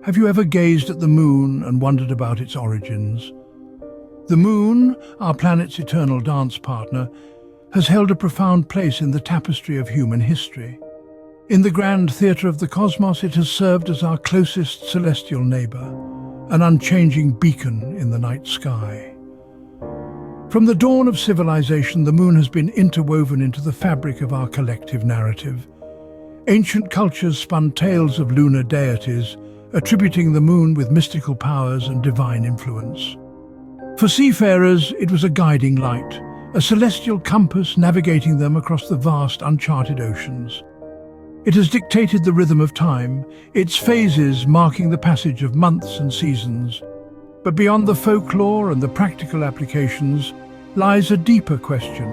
Have you ever gazed at the moon and wondered about its origins? The moon, our planet's eternal dance partner, has held a profound place in the tapestry of human history. In the grand theatre of the cosmos, it has served as our closest celestial neighbour, an unchanging beacon in the night sky. From the dawn of civilization, the moon has been interwoven into the fabric of our collective narrative. Ancient cultures spun tales of lunar deities, attributing the moon with mystical powers and divine influence. For seafarers, it was a guiding light, a celestial compass navigating them across the vast, uncharted oceans. It has dictated the rhythm of time, its phases marking the passage of months and seasons. But beyond the folklore and the practical applications lies a deeper question,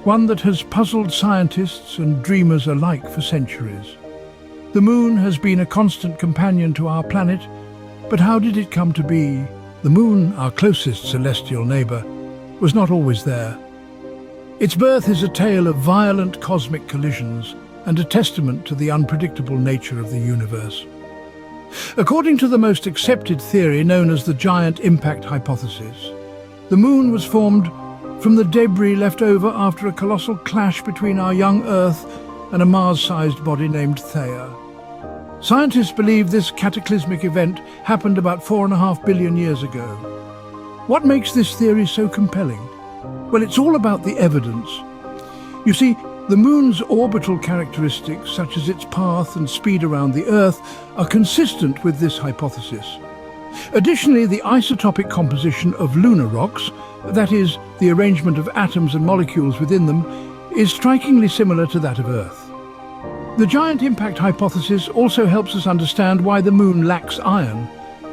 one that has puzzled scientists and dreamers alike for centuries. The moon has been a constant companion to our planet, but how did it come to be? The moon, our closest celestial neighbour, was not always there. Its birth is a tale of violent cosmic collisions and a testament to the unpredictable nature of the universe. According to the most accepted theory known as the giant impact hypothesis, the moon was formed from the debris left over after a colossal clash between our young Earth and a Mars-sized body named Theia. Scientists believe this cataclysmic event happened about 4.5 billion years ago. What makes this theory so compelling? Well, it's all about the evidence. You see, the moon's orbital characteristics, such as its path and speed around the Earth, are consistent with this hypothesis. Additionally, the isotopic composition of lunar rocks, that is, the arrangement of atoms and molecules within them, is strikingly similar to that of Earth. The giant impact hypothesis also helps us understand why the moon lacks iron,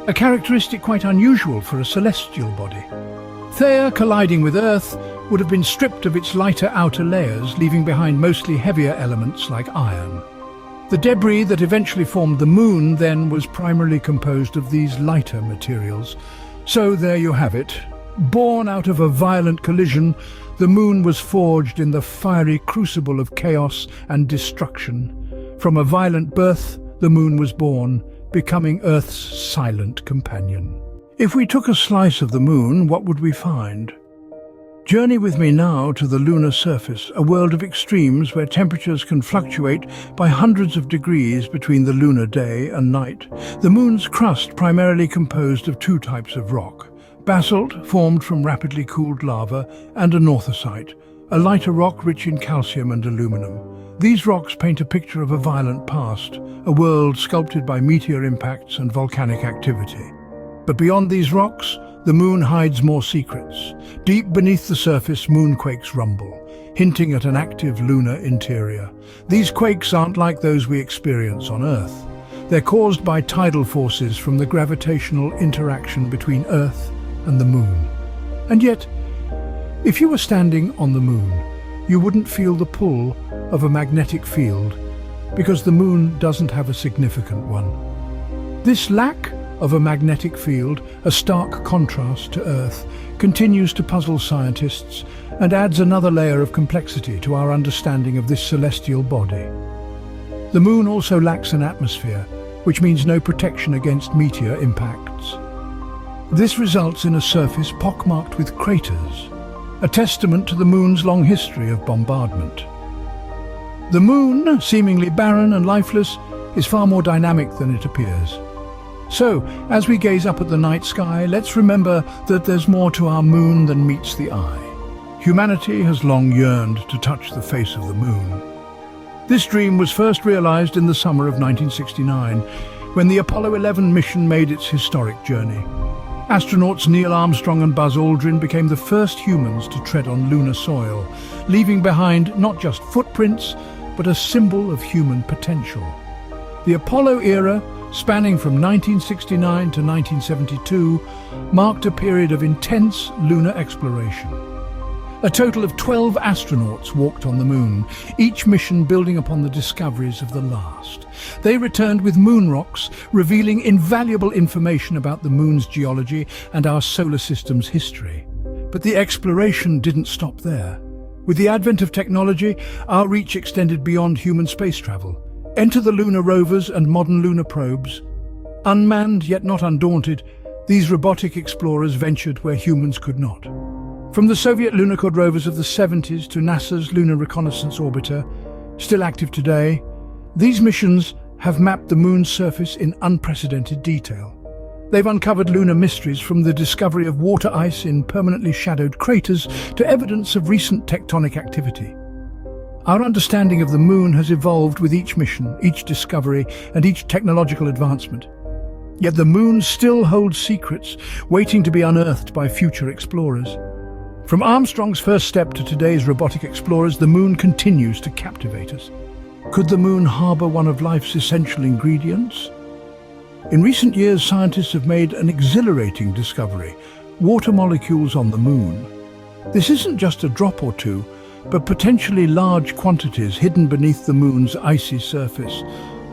a characteristic quite unusual for a celestial body. Theia colliding with Earth would have been stripped of its lighter outer layers, leaving behind mostly heavier elements like iron. The debris that eventually formed the moon then was primarily composed of these lighter materials. So there you have it. Born out of a violent collision, the moon was forged in the fiery crucible of chaos and destruction. From a violent birth, the moon was born, becoming Earth's silent companion. If we took a slice of the moon, what would we find? Journey with me now to the lunar surface, a world of extremes where temperatures can fluctuate by hundreds of degrees between the lunar day and night. The moon's crust primarily composed of two types of rock: basalt, formed from rapidly cooled lava, and anorthosite, a lighter rock rich in calcium and aluminum. These rocks paint a picture of a violent past, a world sculpted by meteor impacts and volcanic activity. But beyond these rocks, the moon hides more secrets. Deep beneath the surface, moonquakes rumble, hinting at an active lunar interior. These quakes aren't like those we experience on Earth. They're caused by tidal forces from the gravitational interaction between Earth and the moon. And yet, if you were standing on the moon, you wouldn't feel the pull of a magnetic field because the moon doesn't have a significant one. This lack of a magnetic field, a stark contrast to Earth, continues to puzzle scientists and adds another layer of complexity to our understanding of this celestial body. The moon also lacks an atmosphere, which means no protection against meteor impacts. This results in a surface pockmarked with craters, a testament to the moon's long history of bombardment. The moon, seemingly barren and lifeless, is far more dynamic than it appears. So, as we gaze up at the night sky, let's remember that there's more to our moon than meets the eye. Humanity has long yearned to touch the face of the moon. This dream was first realized in the summer of 1969, when the Apollo 11 mission made its historic journey. Astronauts Neil Armstrong and Buzz Aldrin became the first humans to tread on lunar soil, leaving behind not just footprints, but a symbol of human potential. The Apollo era, spanning from 1969 to 1972, marked a period of intense lunar exploration. A total of 12 astronauts walked on the moon, each mission building upon the discoveries of the last. They returned with moon rocks, revealing invaluable information about the moon's geology and our solar system's history. But the exploration didn't stop there. With the advent of technology, our reach extended beyond human space travel. Enter the lunar rovers and modern lunar probes. Unmanned yet not undaunted, these robotic explorers ventured where humans could not. From the Soviet lunar code rovers of the 70s to NASA's Lunar Reconnaissance Orbiter, still active today, these missions have mapped the moon's surface in unprecedented detail. They've uncovered lunar mysteries, from the discovery of water ice in permanently shadowed craters to evidence of recent tectonic activity. Our understanding of the moon has evolved with each mission, each discovery, and each technological advancement. Yet the moon still holds secrets waiting to be unearthed by future explorers. From Armstrong's first step to today's robotic explorers, the moon continues to captivate us. Could the moon harbor one of life's essential ingredients? In recent years, scientists have made an exhilarating discovery: water molecules on the moon. This isn't just a drop or two, but potentially large quantities hidden beneath the moon's icy surface.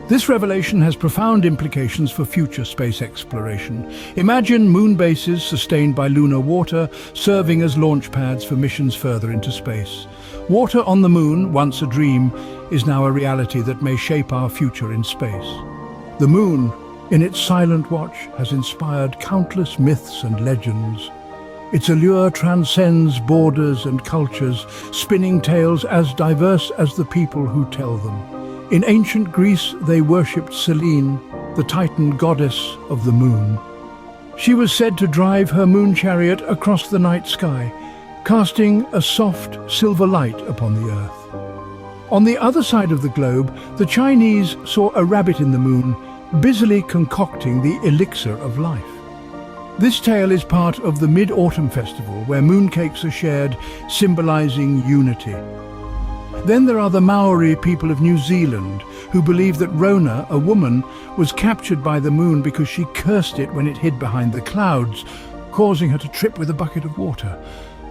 This revelation has profound implications for future space exploration. Imagine moon bases sustained by lunar water serving as launch pads for missions further into space. Water on the moon, once a dream, is now a reality that may shape our future in space. The moon, in its silent watch, has inspired countless myths and legends. Its allure transcends borders and cultures, spinning tales as diverse as the people who tell them. In ancient Greece, they worshipped Selene, the Titan goddess of the moon. She was said to drive her moon chariot across the night sky, casting a soft silver light upon the earth. On the other side of the globe, the Chinese saw a rabbit in the moon, busily concocting the elixir of life. This tale is part of the Mid-Autumn Festival, where mooncakes are shared, symbolizing unity. Then there are the Maori people of New Zealand, who believe that Rona, a woman, was captured by the moon because she cursed it when it hid behind the clouds, causing her to trip with a bucket of water.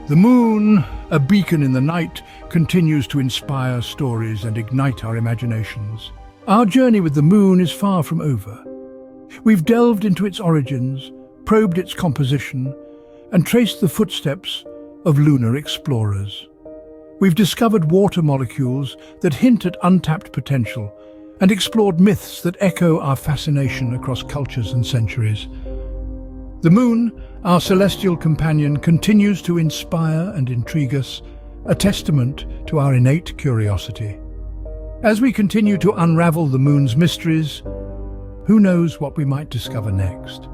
The moon, a beacon in the night, continues to inspire stories and ignite our imaginations. Our journey with the moon is far from over. We've delved into its origins, probed its composition, and traced the footsteps of lunar explorers. We've discovered water molecules that hint at untapped potential and explored myths that echo our fascination across cultures and centuries. The moon, our celestial companion, continues to inspire and intrigue us, a testament to our innate curiosity. As we continue to unravel the moon's mysteries, who knows what we might discover next?